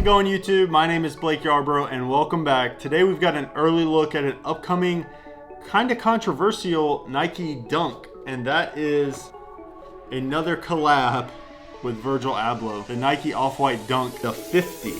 it going, YouTube? My name is Blake Yarbrough and welcome back. Today we've got an early look at an upcoming kind of controversial Nike dunk, and that is another collab with Virgil Abloh, the Nike Off-White Dunk, the 50.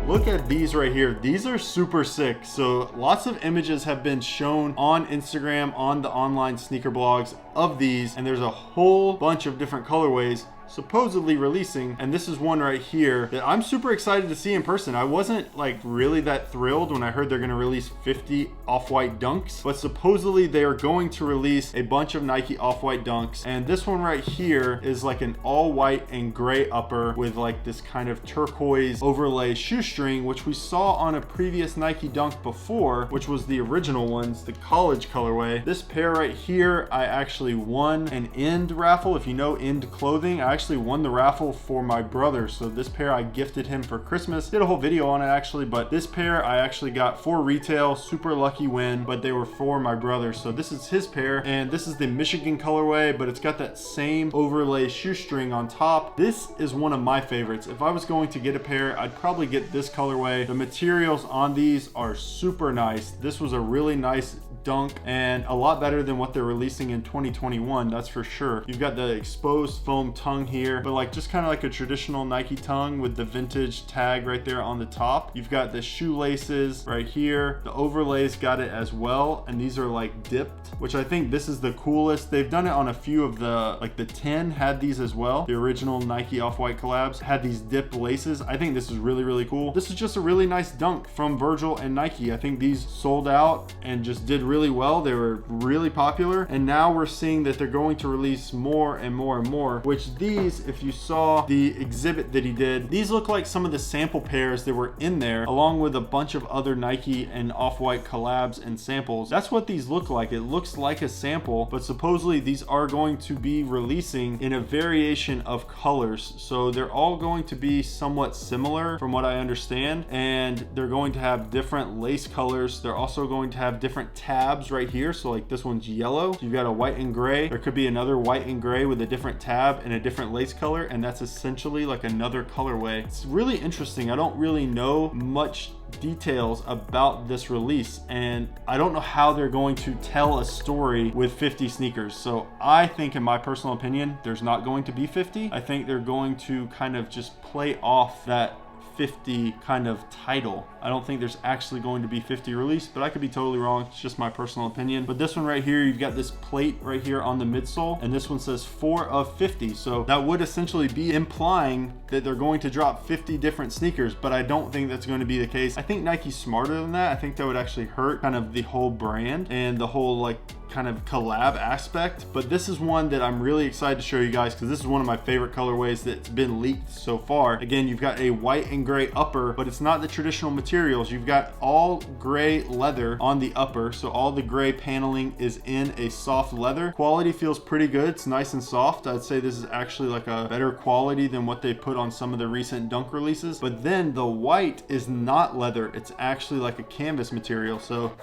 Look at these right here. These are super sick. So lots of images have been shown on Instagram, on the online sneaker blogs of these, and there's a whole bunch of different colorways supposedly releasing, and this is one right here that I'm super excited to see in person. I wasn't like really that thrilled when I heard they're going to release 50 off-white dunks, but supposedly they are going to release a bunch of Nike off-white dunks, and this one right here is like an all white and gray upper with like this kind of turquoise overlay shoestring, which we saw on a previous Nike dunk before, which was the original ones, the college colorway. This pair right here, I actually won an End raffle. If you know End clothing, I actually won the raffle for my brother. So this pair I gifted him for Christmas. Did a whole video on it actually, but this pair I actually got for retail. Super lucky win, but they were for my brother. So this is his pair, and this is the Michigan colorway, but it's got that same overlay shoestring on top. This is one of my favorites. If I was going to get a pair, I'd probably get this colorway. The materials on these are super nice. This was a really nice dunk and a lot better than what they're releasing in 2021, that's for sure. You've got the exposed foam tongue here, but like just kind of like a traditional Nike tongue with the vintage tag right there on the top. You've got the shoelaces right here. The overlays got it as well, and these are like dipped, which I think this is the coolest. They've done it on a few of the, like the 10 had these as well. The original Nike Off-White collabs had these dipped laces. I think this is really, really cool. This is just a really nice dunk from Virgil and Nike. I think these sold out and just did really well. They were really popular, and now we're seeing that they're going to release more and more and more, which these, if you saw the exhibit that he did, these look like some of the sample pairs that were in there, along with a bunch of other Nike and Off-White collabs and samples. That's what these look like. It looks like a sample, but supposedly these are going to be releasing in a variation of colors. So they're all going to be somewhat similar from what I understand, and they're going to have different lace colors. They're also going to have different tabs right here. So like this one's yellow. You've got a white and gray. There could be another white and gray with a different tab and a different lace color, and that's essentially like another colorway. It's really interesting. I don't really know much details about this release, and I don't know how they're going to tell a story with 50 sneakers. So I think, in my personal opinion, there's not going to be 50. I think they're going to kind of just play off that 50 kind of title. I don't think there's actually going to be 50 released, but I could be totally wrong. It's just my personal opinion. But this one right here, you've got this plate right here on the midsole, and this one says 4 of 50. So that would essentially be implying that they're going to drop 50 different sneakers, but I don't think that's going to be the case. I think Nike's smarter than that. I think that would actually hurt kind of the whole brand and the whole like kind of collab aspect. But this is one that I'm really excited to show you guys, because this is one of my favorite colorways that's been leaked so far. Again, you've got a white and gray upper, but it's not the traditional materials. You've got all gray leather on the upper, so all the gray paneling is in a soft leather. Quality feels pretty good. It's nice and soft. I'd say this is actually like a better quality than what they put on some of the recent dunk releases. But then the white is not leather. It's actually like a canvas material. So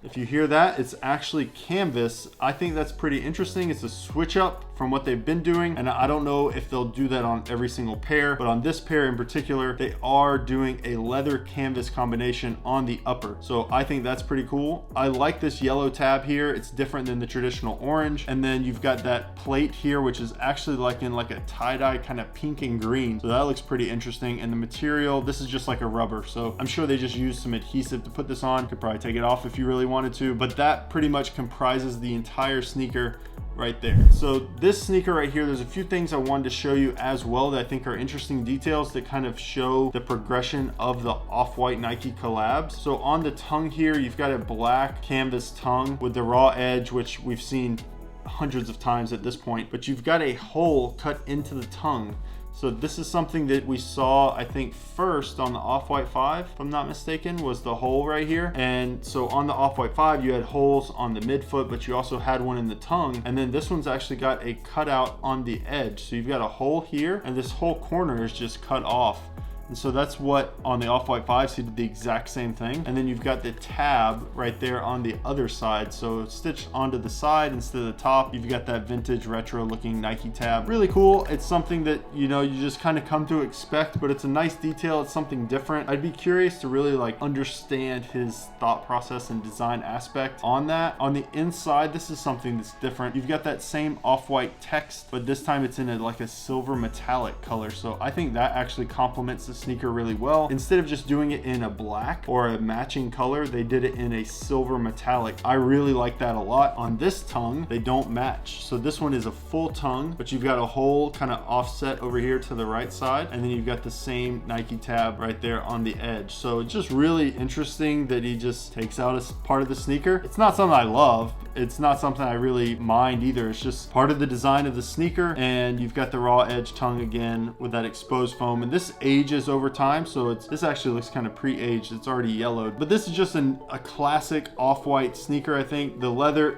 if you hear that, it's actually canvas. I think that's pretty interesting. It's a switch up from what they've been doing, and I don't know if they'll do that on every single pair, but on this pair in particular, they are doing a leather canvas combination on the upper. So I think that's pretty cool. I like this yellow tab here. It's different than the traditional orange. And then you've got that plate here, which is actually like in like a tie-dye kind of pink and green. So that looks pretty interesting. And the material, this is just like a rubber. So I'm sure they just used some adhesive to put this on. Could probably take it off if you really wanted to, but that pretty much comprises the entire sneaker right there. So this sneaker right here, there's a few things I wanted to show you as well that I think are interesting details that kind of show the progression of the Off-White Nike collabs. So on the tongue here, you've got a black canvas tongue with the raw edge, which we've seen hundreds of times at this point, but you've got a hole cut into the tongue. So this is something that we saw, I think, first on the Off-White 5, if I'm not mistaken, was the hole right here. And so on the Off-White 5, you had holes on the midfoot, but you also had one in the tongue. And then this one's actually got a cutout on the edge. So you've got a hole here, and this whole corner is just cut off. And so that's what on the Off-White 5s, he did the exact same thing. And then you've got the tab right there on the other side. So stitched onto the side instead of the top, you've got that vintage retro looking Nike tab. Really cool. It's something that, you know, you just kind of come to expect, but it's a nice detail. It's something different. I'd be curious to really like understand his thought process and design aspect on that. On the inside, this is something that's different. You've got that same Off-White text, but this time it's in like a silver metallic color. So I think that actually complements the sneaker really well. Instead of just doing it in a black or a matching color, they did it in a silver metallic. I really like that a lot. On this tongue, they don't match. So this one is a full tongue, but you've got a hole kind of offset over here to the right side, and then you've got the same Nike tab right there on the edge. So it's just really interesting that he just takes out a part of the sneaker. It's not something I love. It's not something I really mind either. It's just part of the design of the sneaker, and you've got the raw edge tongue again with that exposed foam, and this ages over time, so this actually looks kind of pre-aged. It's already yellowed, but this is just a classic Off-White sneaker. I think the leather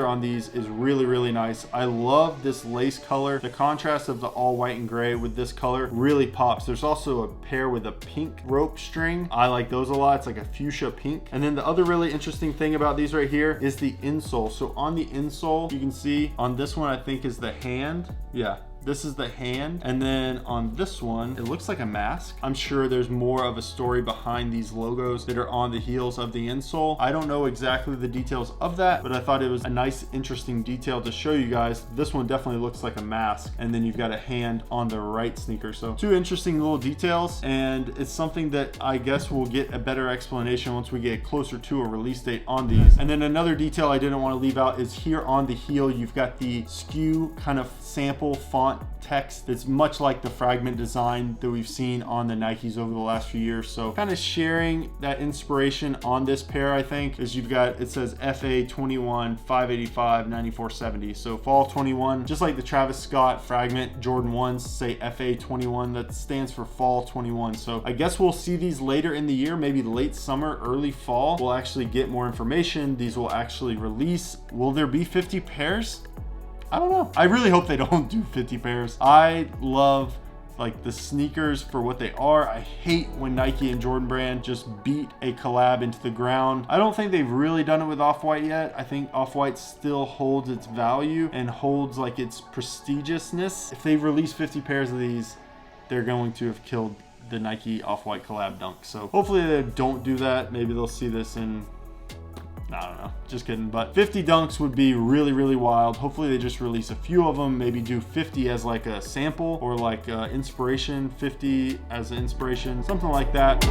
on these is really nice. I love this lace color. The contrast of the all white and gray with this color really pops. There's also a pair with a pink rope string. I like those a lot. It's like a fuchsia pink. And then the other really interesting thing about these right here is the insole. So on the insole, you can see on this one, I think is the hand. Yeah, this is the hand, and then on this one it looks like a mask. I'm sure there's more of a story behind these logos that are on the heels of the insole. I don't know exactly the details of that, but I thought it was a nice interesting detail to show you guys. This one definitely looks like a mask, and then you've got a hand on the right sneaker. So two interesting little details, and it's something that I guess we'll get a better explanation once we get closer to a release date on these. And then another detail I didn't want to leave out is here on the heel, you've got the skew kind of sample font text that's much like the fragment design that we've seen on the Nikes over the last few years. So kind of sharing that inspiration on this pair, I think, is you've got, it says FA 21 585 9470. So fall 21, just like the Travis Scott fragment Jordan 1s say FA 21, that stands for fall 21. So I guess we'll see these later in the year, maybe late summer, early fall. We'll actually get more information. These will actually release. Will there be 50 pairs? I don't know. I really hope they don't do 50 pairs. I love like the sneakers for what they are. I hate when Nike and Jordan Brand just beat a collab into the ground. I don't think they've really done it with Off-White yet. I think Off-White still holds its value and holds like its prestigiousness. If they've released 50 pairs of these, they're going to have killed the Nike Off-White collab dunk. So hopefully they don't do that. Maybe they'll see this in, I don't know, just kidding. But 50 dunks would be really wild. Hopefully they just release a few of them, maybe do 50 as like a sample or like inspiration, 50 as an inspiration, something like that.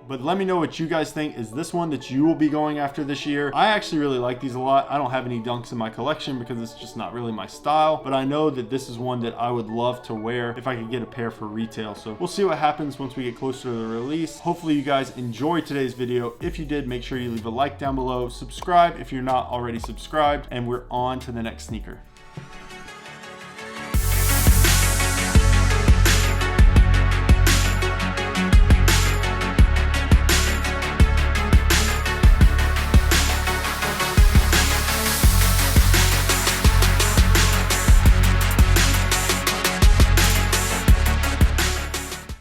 But let me know what you guys think. Is this one that you will be going after this year? I actually really like these a lot. I don't have any dunks in my collection because it's just not really my style, but I know that this is one that I would love to wear if I could get a pair for retail. So we'll see what happens once we get closer to the release. Hopefully you guys enjoyed today's video. If you did, make sure you leave a like down below, subscribe if you're not already subscribed, and we're on to the next sneaker.